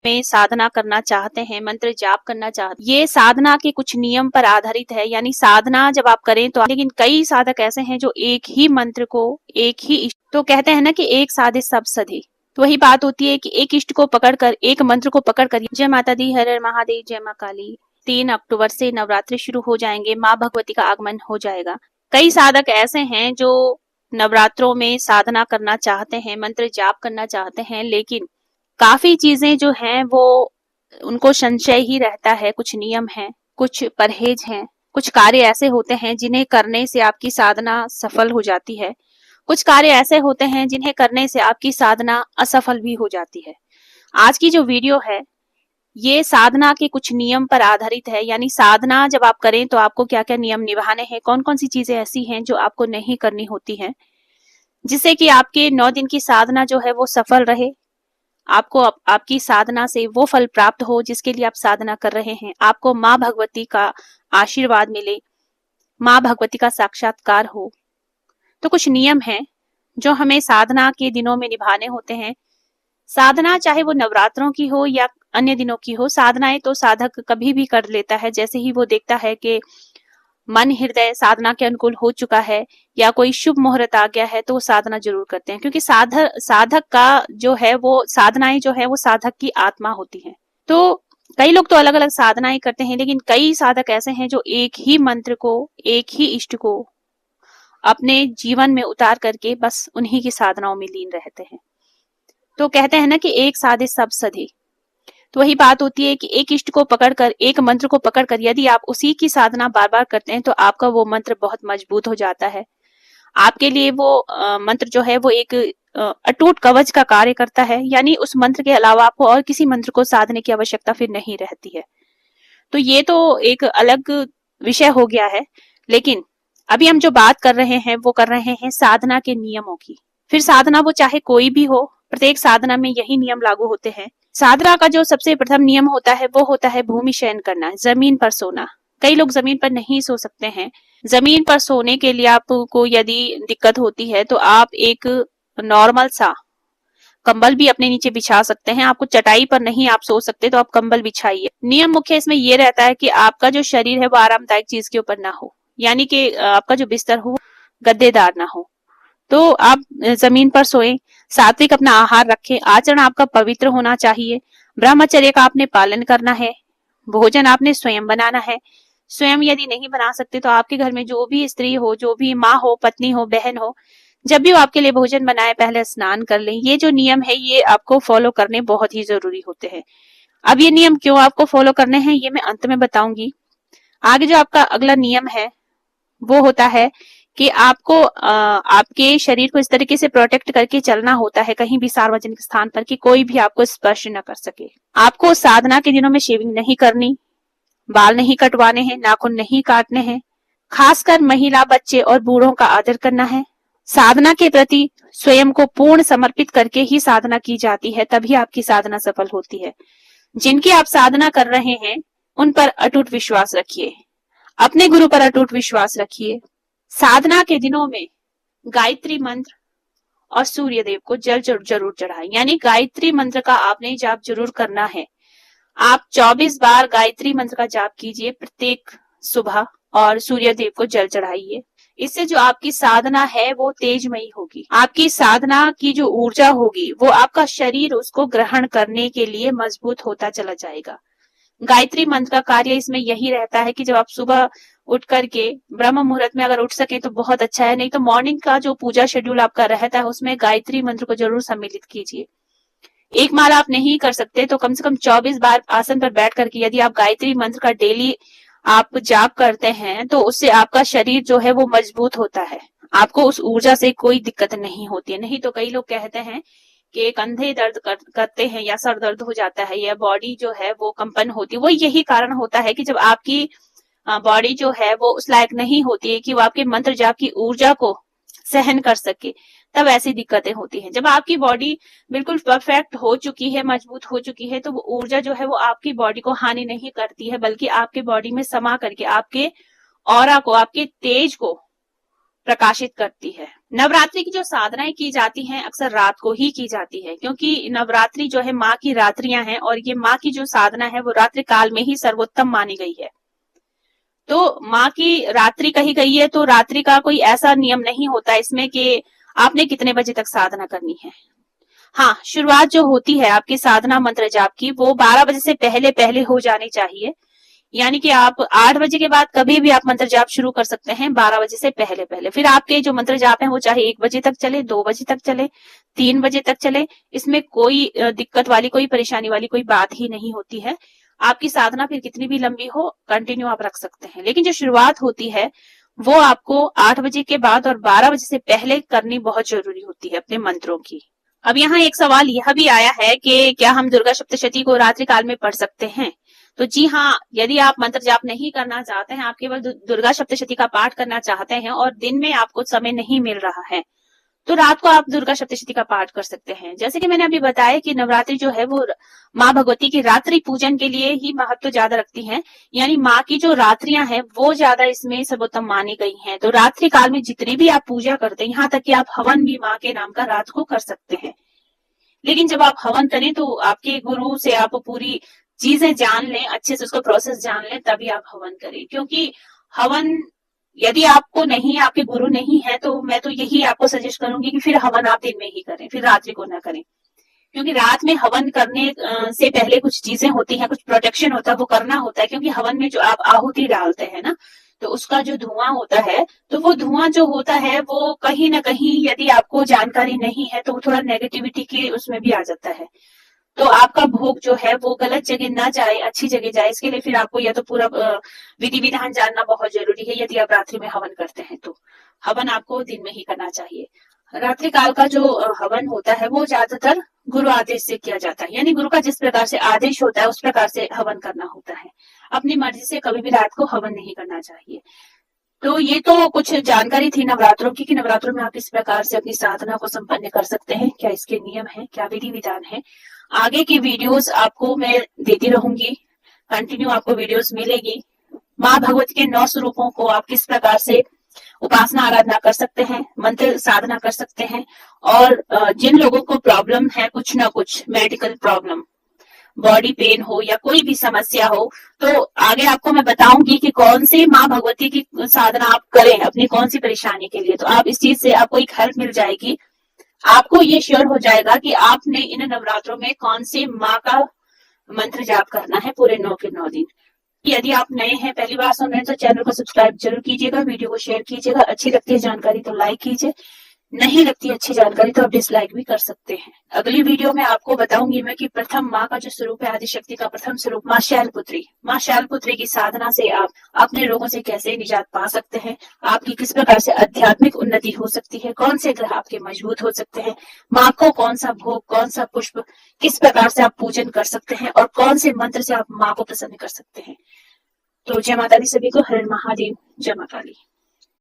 में साधना करना चाहते हैं, मंत्र जाप करना चाहते हैं, ये साधना के कुछ नियम पर आधारित है। यानी साधना जब आप करें तो, लेकिन कई साधक ऐसे हैं जो एक ही मंत्र को, एक ही इष्ट, तो कहते हैं ना कि एक साधे सब सधे। तो वही बात होती है कि एक इष्ट को पकड़कर, एक मंत्र को पकड़कर, जय माता दी, हर हर महादेव, जय मां काली। 3 अक्टूबर से नवरात्रि शुरू हो जाएंगे, माँ भगवती का आगमन हो जाएगा। कई साधक ऐसे हैं जो नवरात्रों में साधना करना चाहते हैं, मंत्र जाप करना चाहते हैं, लेकिन काफी चीजें जो हैं वो उनको संशय ही रहता है। कुछ नियम हैं, कुछ परहेज हैं, कुछ कार्य ऐसे होते हैं जिन्हें करने से आपकी साधना सफल हो जाती है, कुछ कार्य ऐसे होते हैं जिन्हें करने से आपकी साधना असफल भी हो जाती है। आज की जो वीडियो है ये साधना के कुछ नियम पर आधारित है। यानी साधना जब आप करें तो आपको क्या क्या नियम निभाने हैं, कौन कौन सी चीजें ऐसी हैं जो आपको नहीं करनी होती हैं, जिससे कि आपके 9 दिन की साधना जो है वो सफल रहे, आपको आपकी साधना से वो फल प्राप्त हो जिसके लिए आप साधना कर रहे हैं, आपको माँ भगवती का आशीर्वाद मिले, माँ भगवती का साक्षात्कार हो। तो कुछ नियम हैं जो हमें साधना के दिनों में निभाने होते हैं। साधना चाहे वो नवरात्रों की हो या अन्य दिनों की हो, साधनाएं तो साधक कभी भी कर लेता है। जैसे ही वो देखता है कि मन हृदय साधना के अनुकूल हो चुका है या कोई शुभ मुहूर्त आ गया है तो वो साधना जरूर करते हैं, क्योंकि साधक का जो है वो साधनाएं जो है वो साधक की आत्मा होती हैं। तो कई लोग तो अलग अलग साधनाएं करते हैं, लेकिन कई साधक ऐसे हैं जो एक ही मंत्र को, एक ही इष्ट को अपने जीवन में उतार करके बस उन्हीं की साधनाओं में लीन रहते हैं। तो कहते हैं ना कि एक साधे सब सधे। तो वही बात होती है कि एक इष्ट को पकड़कर, एक मंत्र को पकड़कर यदि आप उसी की साधना बार बार करते हैं तो आपका वो मंत्र बहुत मजबूत हो जाता है। आपके लिए वो मंत्र जो है वो एक अटूट कवच का कार्य करता है। यानी उस मंत्र के अलावा आपको और किसी मंत्र को साधने की आवश्यकता फिर नहीं रहती है। तो ये तो एक अलग विषय हो गया है, लेकिन अभी हम जो बात कर रहे हैं वो कर रहे हैं साधना के नियमों की। फिर साधना वो चाहे कोई भी हो, प्रत्येक साधना में यही नियम लागू होते हैं। साधना का जो सबसे प्रथम नियम होता है वो होता है भूमि शयन करना, जमीन पर सोना। कई लोग जमीन पर नहीं सो सकते हैं। जमीन पर सोने के लिए आपको यदि दिक्कत होती है तो आप एक नॉर्मल सा कंबल भी अपने नीचे बिछा सकते हैं। आपको चटाई पर नहीं आप सो सकते तो आप कंबल बिछाइए। नियम मुख्य इसमें ये रहता है कि आपका जो शरीर है वो आरामदायक चीज के ऊपर ना हो, यानी कि आपका जो बिस्तर हो गद्देदार ना हो। तो आप जमीन पर सोएं, सात्विक अपना आहार रखें, आचरण आपका पवित्र होना चाहिए, ब्रह्मचर्य का आपने पालन करना है, भोजन आपने स्वयं बनाना है। स्वयं यदि नहीं बना सकते तो आपके घर में जो भी स्त्री हो, जो भी माँ हो, पत्नी हो, बहन हो, जब भी वो आपके लिए भोजन बनाए पहले स्नान कर लें। ये जो नियम है ये आपको फॉलो करने बहुत ही जरूरी होते हैं। अब ये नियम क्यों आपको फॉलो करने हैं ये मैं अंत में बताऊंगी। आगे जो आपका अगला नियम है वो होता है कि आपको आपके शरीर को इस तरीके से प्रोटेक्ट करके चलना होता है कहीं भी सार्वजनिक स्थान पर कि कोई भी आपको स्पर्श न कर सके। आपको साधना के दिनों में शेविंग नहीं करनी, बाल नहीं कटवाने हैं, नाखून नहीं काटने हैं। खासकर महिला, बच्चे और बूढ़ों का आदर करना है। साधना के प्रति स्वयं को पूर्ण समर्पित करके ही साधना की जाती है, तभी आपकी साधना सफल होती है। जिनकी आप साधना कर रहे हैं उन पर अटूट विश्वास रखिए, अपने गुरु पर अटूट विश्वास रखिए। साधना के दिनों में गायत्री मंत्र और सूर्य देव को जल जरूर चढ़ाएं। यानी गायत्री मंत्र का आपने जाप जरूर करना है। आप 24 बार गायत्री मंत्र का जाप कीजिए प्रत्येक सुबह और सूर्य देव को जल चढ़ाइए। इससे जो आपकी साधना है वो तेजमयी होगी। आपकी साधना की जो ऊर्जा होगी वो आपका शरीर उसको ग्रहण करने के लिए मजबूत होता चला जाएगा। गायत्री मंत्र का कार्य इसमें यही रहता है कि जब आप सुबह उठ करके ब्रह्म मुहूर्त में अगर उठ सके तो बहुत अच्छा है, नहीं तो मॉर्निंग का जो पूजा शेड्यूल आपका रहता है उसमें गायत्री मंत्र को जरूर सम्मिलित कीजिए। एक माला आप नहीं कर सकते तो कम से कम 24 बार आसन पर बैठ करके यदि आप गायत्री मंत्र का डेली आप जाप करते हैं तो उससे आपका शरीर जो है वो मजबूत होता है, आपको उस ऊर्जा से कोई दिक्कत नहीं होती है। नहीं तो कई लोग कहते हैं कि कंधे दर्द करते हैं या सर दर्द हो जाता है या बॉडी जो है वो कंपन होती है। वो यही कारण होता है कि जब आपकी बॉडी जो है वो उस लायक नहीं होती है कि वो आपके मंत्र जाप की ऊर्जा को सहन कर सके, तब ऐसी दिक्कतें होती हैं। जब आपकी बॉडी बिल्कुल परफेक्ट हो चुकी है, मजबूत हो चुकी है, तो वो ऊर्जा जो है वो आपकी बॉडी को हानि नहीं करती है, बल्कि आपके बॉडी में समा करके आपके ऑरा को, आपके तेज को प्रकाशित करती है। नवरात्रि की जो साधनाएं की जाती हैं अक्सर रात को ही की जाती है, क्योंकि नवरात्रि जो है माँ की रात्रियां हैं और ये माँ की जो साधना है वो रात्रि काल में ही सर्वोत्तम मानी गई है। तो माँ की रात्रि कही गई है, तो रात्रि का कोई ऐसा नियम नहीं होता इसमें कि आपने कितने बजे तक साधना करनी है। हाँ, शुरुआत जो होती है आपकी साधना मंत्र जाप की वो 12 बजे से पहले पहले हो जानी चाहिए। यानी कि आप 8 बजे के बाद कभी भी आप मंत्र जाप शुरू कर सकते हैं, 12 बजे से पहले पहले। फिर आपके जो मंत्र जाप है वो चाहे 1 बजे तक चले, 2 बजे तक चले, 3 बजे तक चले, इसमें कोई दिक्कत वाली, कोई परेशानी वाली कोई बात ही नहीं होती है। आपकी साधना फिर कितनी भी लंबी हो, कंटिन्यू आप रख सकते हैं। लेकिन जो शुरुआत होती है वो आपको 8 बजे के बाद और 12 बजे से पहले करनी बहुत जरूरी होती है अपने मंत्रों की। अब यहाँ एक सवाल यह भी आया है कि क्या हम दुर्गा सप्तशती को रात्रि काल में पढ़ सकते हैं? तो जी हाँ, यदि आप मंत्र जाप नहीं करना चाहते हैं, आप केवल दुर्गा सप्तशती का पाठ करना चाहते हैं और दिन में आपको समय नहीं मिल रहा है, तो रात को आप दुर्गा सप्तशती का पाठ कर सकते हैं। जैसे कि मैंने अभी बताया कि नवरात्रि जो है वो माँ भगवती की रात्रि पूजन के लिए ही महत्व ज्यादा रखती हैं, यानी माँ की जो रात्रियां हैं वो ज्यादा इसमें सर्वोत्तम मानी गई हैं। तो रात्रि काल में जितनी भी आप पूजा करते हैं, यहाँ तक कि आप हवन भी माँ के नाम का रात को कर सकते हैं। लेकिन जब आप हवन करें तो आपके गुरु से आप पूरी चीजें जान लें, अच्छे से उसका प्रोसेस जान लें, तभी आप हवन करें। क्योंकि हवन यदि आपको नहीं, आपके गुरु नहीं है, तो मैं तो यही आपको सजेस्ट करूंगी कि फिर हवन आप दिन में ही करें, फिर रात्रि को ना करें। क्योंकि रात में हवन करने से पहले कुछ चीजें होती हैं, कुछ प्रोटेक्शन होता है, वो करना होता है। क्योंकि हवन में जो आप आहुति डालते हैं ना, तो उसका जो धुआं होता है, तो वो धुआं जो होता है वो कहीं ना कहीं यदि आपको जानकारी नहीं है तो वो थोड़ा नेगेटिविटी के उसमें भी आ जाता है। तो आपका भोग जो है वो गलत जगह ना जाए, अच्छी जगह जाए, इसके लिए फिर आपको या तो पूरा विधि विधान जानना बहुत जरूरी है। यदि आप रात्रि में हवन करते हैं तो हवन आपको दिन में ही करना चाहिए। रात्रि काल का जो हवन होता है वो ज्यादातर गुरु आदेश से किया जाता है, यानी गुरु का जिस प्रकार से आदेश होता है उस प्रकार से हवन करना होता है। अपनी मर्जी से कभी भी रात को हवन नहीं करना चाहिए। तो ये तो कुछ जानकारी थी नवरात्रों की कि नवरात्रों में आप इस प्रकार से अपनी साधना को संपन्न कर सकते हैं, क्या इसके नियम है, क्या विधि विधान है। आगे की वीडियोस आपको मैं देती रहूंगी, कंटिन्यू आपको वीडियोस मिलेगी। माँ भगवती के 9 स्वरूपों को आप किस प्रकार से उपासना आराधना कर सकते हैं, मंत्र साधना कर सकते हैं। और जिन लोगों को प्रॉब्लम है, कुछ ना कुछ मेडिकल प्रॉब्लम, बॉडी पेन हो या कोई भी समस्या हो, तो आगे आपको मैं बताऊंगी कि कौन सी माँ भगवती की साधना आप करें अपनी कौन सी परेशानी के लिए। तो आप इस चीज से आपको एक हेल्प मिल जाएगी, आपको ये श्योर हो जाएगा कि आपने इन नवरात्रों में कौन सी माँ का मंत्र जाप करना है पूरे 9 के 9 दिन। यदि आप नए हैं, पहली बार सुन रहे हैं, तो चैनल को सब्सक्राइब जरूर कीजिएगा, वीडियो को शेयर कीजिएगा। अच्छी लगती है जानकारी तो लाइक कीजिए, नहीं लगती अच्छी जानकारी तो आप डिसलाइक भी कर सकते हैं। अगली वीडियो में आपको बताऊंगी मैं कि प्रथम माँ का जो स्वरूप है, आदिशक्ति का प्रथम स्वरूप माँ शैलपुत्री की साधना से आप अपने रोगों से कैसे निजात पा सकते हैं, आपकी किस प्रकार से आध्यात्मिक उन्नति हो सकती है, कौन से ग्रह आपके मजबूत हो सकते हैं, माँ को कौन सा भोग, कौन सा पुष्प, किस प्रकार से आप पूजन कर सकते हैं और कौन से मंत्र से आप माँ को प्रसन्न कर सकते हैं। तो जय माता दी सभी को, हर महादेव, जय माता दी।